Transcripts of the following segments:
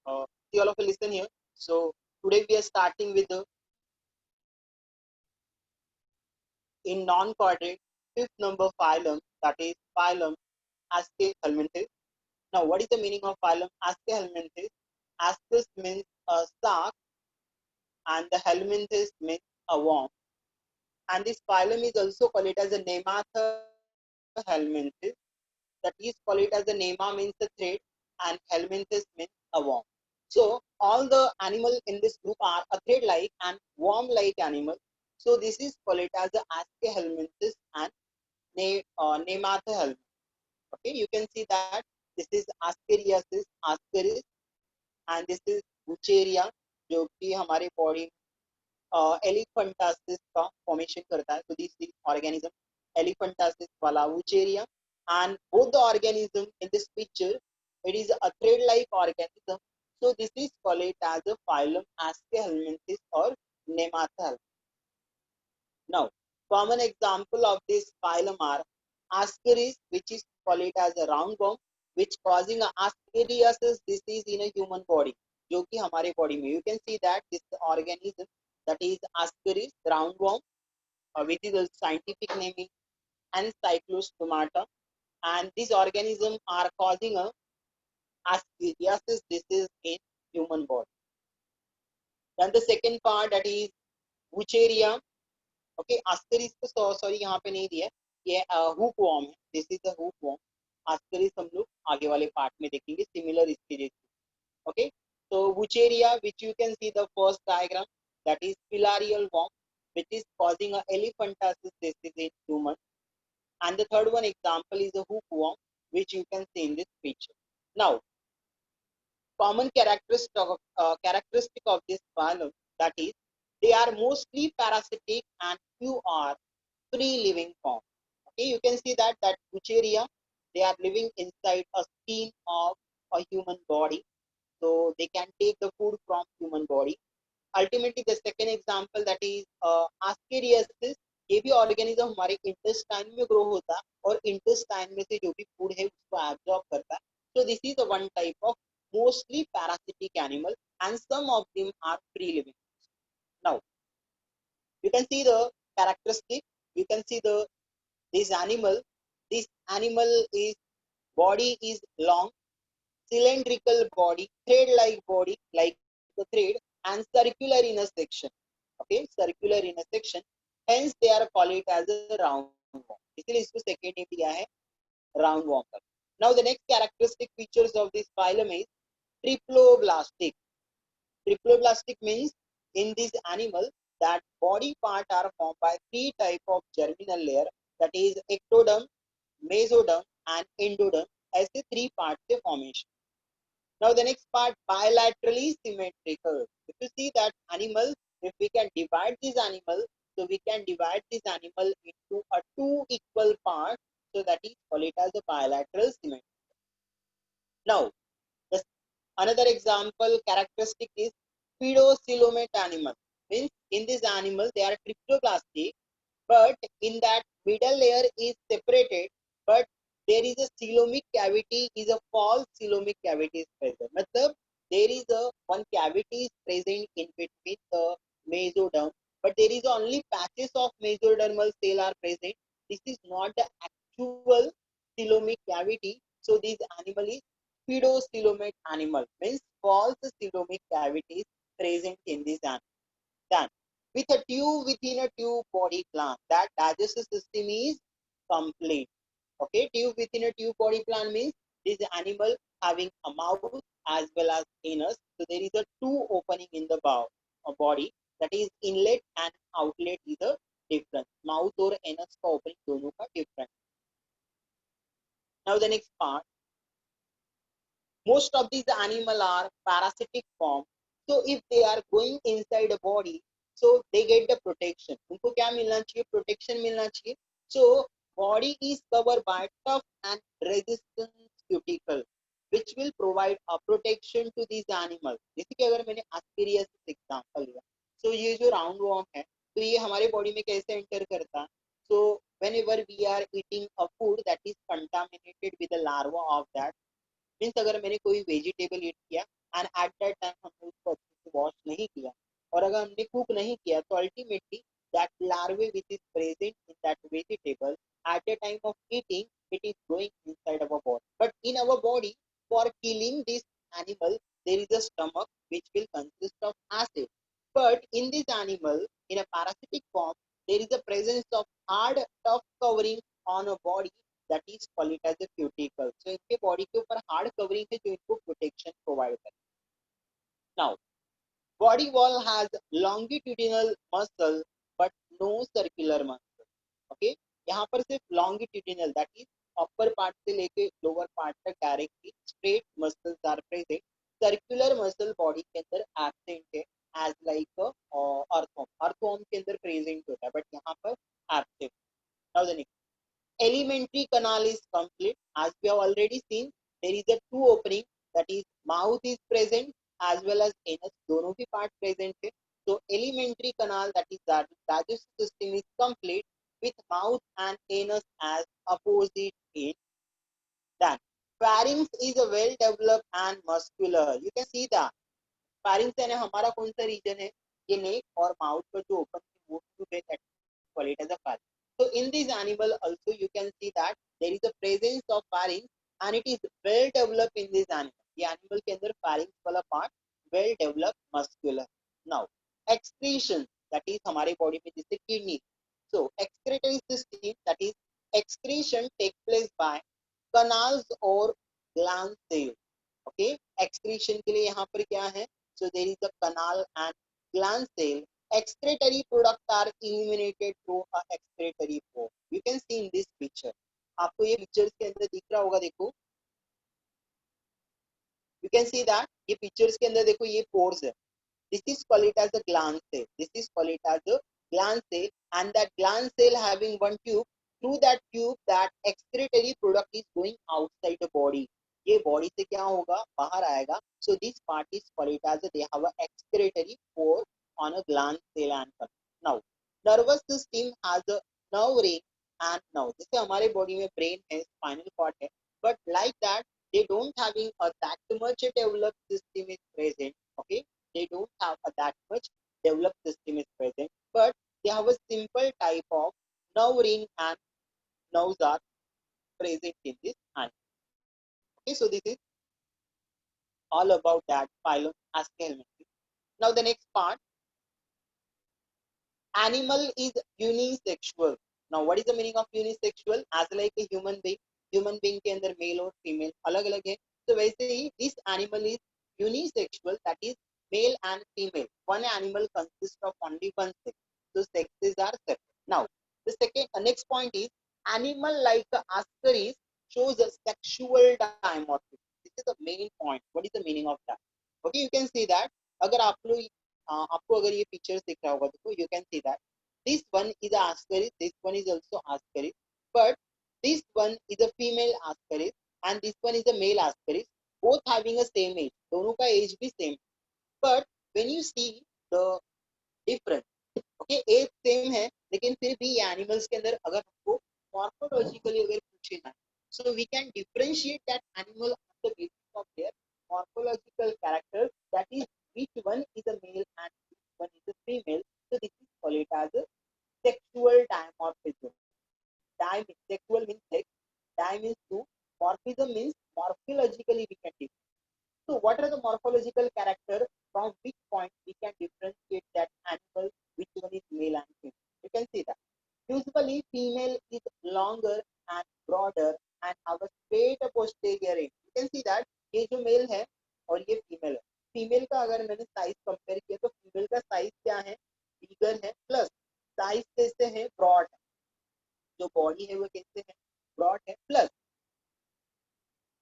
See all of you listen here. So today we are starting with the in non-quadrate fifth number phylum, that is phylum Aschelminthis. Now what is the meaning of phylum Aschelminthis? Ascus means a shark and the helminthis means a worm. And this phylum is also called it as a Nematha helminthis. That is called it as a Nema means the thread and helminthis means a worm. So all the animal in this group are a thread-like and worm-like animal. So this is called it as the Aschelminthis and Nematha helminthis. Okay, you can see that this is Ascariasis, Ascaris, and this is Bucheria, जो कि हमारे body elephantiasis का formation करता है. So this is organism elephantiasis वाला Bucheria, and both the organism in this picture, it is a thread-like organism. So this is called it as a phylum Aschelminthis or Nematha. Now, common example of this phylum are Ascaris, which is called it as a roundworm, which causing a ascariasis disease in a human body. जो कि हमारे body में, you can see that this organism, that is Ascaris roundworm, which is a scientific name is Encyclostomata, and these organisms are causing a ascariasis disease in human body. Then the second part, that is Wucheria. Okay, Ascaris को sorry यहाँ पे नहीं दिया, ये hook worm है. This is the hook worm. Ascaris हम लोग आगे वाले पार्ट में देखेंगे सिमिलर इसके जैसे. Okay, so Wucheria, which you can see the first diagram, that is filarial worm, which is causing a elephantiasis disease in human. And the third one example is a hookworm, which you can see in this picture. Now, common characteristic of this phylum, that is they are mostly parasitic and few are free living form. Okay, you can see that Bucheria, they are living inside a skin of a human body, so they can take the food from human body. Ultimately, the second example, that is Ascariasis, ये भी organism हमारे intestine में grow होता है और intestine में से जो भी फूड है उसको एब्जॉर्ब करता है. So this is the one type of mostly parasitic animal, and some of them are free living. Now you can see the characteristic. You can see this animal. This animal is body is long, cylindrical body, thread-like body, like the thread, and circular in a section. Okay, circular in a section. Hence they are called it as a roundworm. इसलिए इसको second name दिया है roundworm. Now the next characteristic features of this phylum is triploblastic. Triploblastic means in this animal that body part are formed by three type of germinal layer, that is ectoderm, mesoderm and endoderm. ऐसे three parts के formation. Now the next part, bilaterally symmetrical. If you see that animal, if we can divide this animal, so we can divide this animal into a two equal parts, so that is called it as a bilateral symmetry. Now the another example characteristic is pseudocoelomate animal. Means in this animal they are triploblastic, but in that middle layer is separated, but there is a coelomic cavity, is a false coelomic cavity is present. मतलब there is a one cavity is present in between the mesoderm, but there is only patches of mesodermal cell are present. This is not the actual coelomic cavity. So this animal is pseudocoelomate animal, means false coelomic cavities present in this animal. Then with a tube within a tube body plan, that digestive system is complete. Okay, tube within a tube body plan means this animal having a mouth as well as anus. So there is a two opening in the body, that is inlet and outlet is a difference. Mouth or anus का opening दोनों का different. Now the next part, most of these animal are parasitic form. So if they are going inside a body, so they get the protection. उनको क्या मिलना चाहिए? Protection मिलना चाहिए. So body is covered by tough and resistant cuticle, which will provide a protection to these animals. जैसे कि अगर मैंने Ascariasis example लिया, so ये जो roundworm है, तो ये हमारे body में कैसे enter करता है? So whenever we are eating a food that is contaminated with the larva of that, means अगर मैंने कोई वेजिटेबल ईट किया एंड एट द नहीं किया तो ultimately that larvae which is present in that vegetable at the time of eating, it is going inside our body. But in our body, for killing this animal, there is a stomach which will consist of acid. But in this animal, in a parasitic form, there is a presence of hard tough covering on a body that is called it as a cuticle. So इनके body के ऊपर hard covering है जो इनको protection provide करे. Now, body wall has longitudinal muscle but no circular muscle. Okay, यहाँ पर सिर्फ longitudinal that is upper part से लेके lower part तक directly straight muscles are present. Circular muscle body के अंदर absent है as like earthworm. Earthworm के अंदर present होता है but यहाँ पर absent. Now the next. Alimentary canal is complete. As we have already seen, there is a two opening, that is mouth is present as well as anus. दोनों भी part present है. So alimentary canal, that is digestive system, is complete with mouth and anus as opposite end. Then pharynx is a well developed and muscular. You can see that pharynx यानी हमारा कौन सा region है? ये neck और mouth का जो open है वो call it as a pharynx. So in this animal also you can see that there is a presence of pharynx and it is well developed in this animal. ये animal के अंदर pharynx वाला part well developed muscular. Now excretion, that is हमारे body में जैसे kidney. So excretory system, that is excretion take place by canals or gland cells. Okay, excretion के लिए यहाँ पर क्या है? So there is a canal and gland cell. Excretory products are eliminated through a excretory pore. You can see in this picture. आपको ये pictures के अंदर दिख रहा होगा, देखो. You can see that ये pictures के अंदर देखो ये pores है. This is called it as a gland cell. This is called it as a gland cell, and that gland cell having one tube. Through that tube, that excretory product is going outside the body. ये body से क्या होगा? बाहर आएगा. So this part is called it as a, they have a excretory pore on a gland cell and canal. Now, nervous system has a nerve ring and nerve. जैसे हमारे body में brain है, spinal cord है, but like that they don't having a that much developed system is present. Okay, they don't have a that much developed system is present, but they have a simple type of nerve ring and nerves are present in this animal. Okay, so this is all about that phylum Aschelminthis. Now the next part, animal is unisexual. Now what is the meaning of unisexual? As like a human being के अंदर male और female अलग अलग है. तो वैसे ही this animal is unisexual, that is male and female. One animal consists of only one sex. So sexes are separate. Now the second next point is animal like Ascaris shows a sexual dimorphism. This is the main point. What is the meaning of that? Okay, you can see that. अगर आप लोग आपको अगर ये pictures दिख रहा होगा तो you can see that this one is a Ascaris, this one is also Ascaris, but this one is a female Ascaris and this one is a male Ascaris, both having a same age. दोनों का age भी same. But when you see the difference, okay, age same है लेकिन फिर भी ये animals के अंदर अगर हमको morphologically अगर पूछे ना, so we can differentiate that animal on the basis of their morphological characters, that is which one is a male and which one is a female. So this is called it as a sexual dimorphism. Sexual means sex, dim means two, morphism means morphologically we can differentiate. So what are the morphological characters from which point we can differentiate that animal which one is male and female? You can see that. Usually female is longer and broader and have a straight posterior end. You can see that ये जो male है और ये female है. Female का अगर मैंने size compare किया तो female का size क्या है? Bigger है, plus size कैसे है? Broad है. जो body है वो कैसे है? Broad है, plus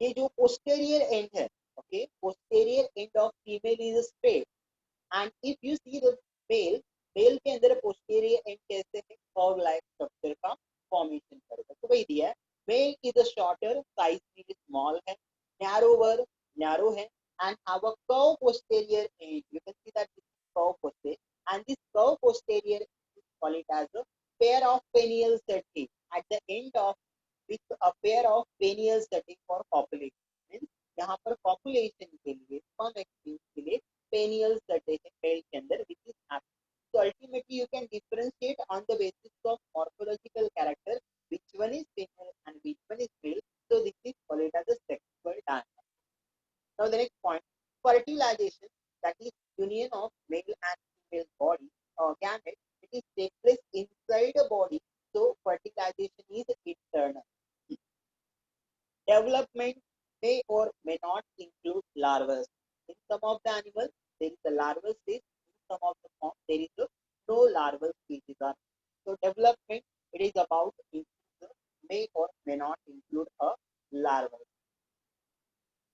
ये जो posterior end है, okay, posterior end of female is straight, and if you see the male के अंदर posterior end कैसे है? Curve like structure का formation करेगा. तो वही दिया है. Male is a shorter, size is small है, narrow है, and have a curve posterior end. You can see that this is curve posterior, and this curve posterior is called it as a pair of penial setting at the end of with a pair of penial setting for copulation. Means यहाँ पर copulation के लिए sperm exchange के लिए penial setting है male के अंदर which is happening. So fertilization, that is union of male and female body gamete, it is take place inside a body. So fertilization is internal. Development may or may not include larvae. In some of the animals, there is a larval stage. In some of the forms, there is no larval stages. So development, it is about may or may not include a larval.